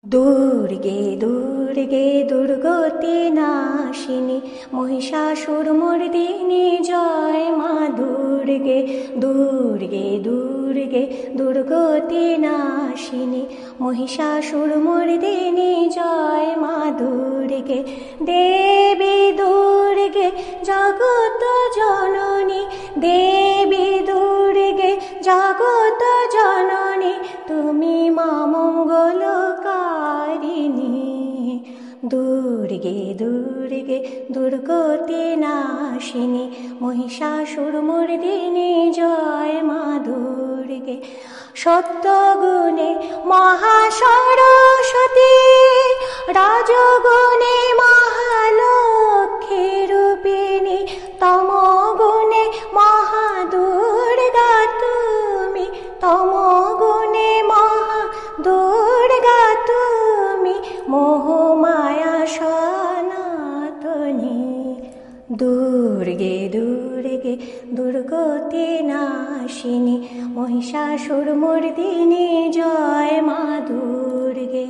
দুর্গে দুর্গে দুর্গতি নাশিনী মহিষাসুরমর্দিনী জয় মা দুর্গে। দুর্গে দুর্গে দুর্গতি নাশিনী মহিষাসুরমর্দিনী জয় মা দুর্গে। দেবী দুর্গে জগত জননী, দেবী দুর্গে জগত জননী, তুমি মা মঙ্গলকারিণী। দুর্গে দুর্গে দুর্গতি নাশিনী মহিষাসুরমর্দিনী জয় মা দুর্গে। সত্যগুণে মহাসরস্বতী, রাজগুণে মহালক্ষ্মী রূপিণী, তমগুণে মহাদুর্গা তুমি, তমগুণে মহাদুর্গা তুমি, মোহমায়া সনাতনী। দুর্গে দুর্গে দুর্গতি নাশিনী মহিষাসুরমর্দিনী জয় মা দুর্গে।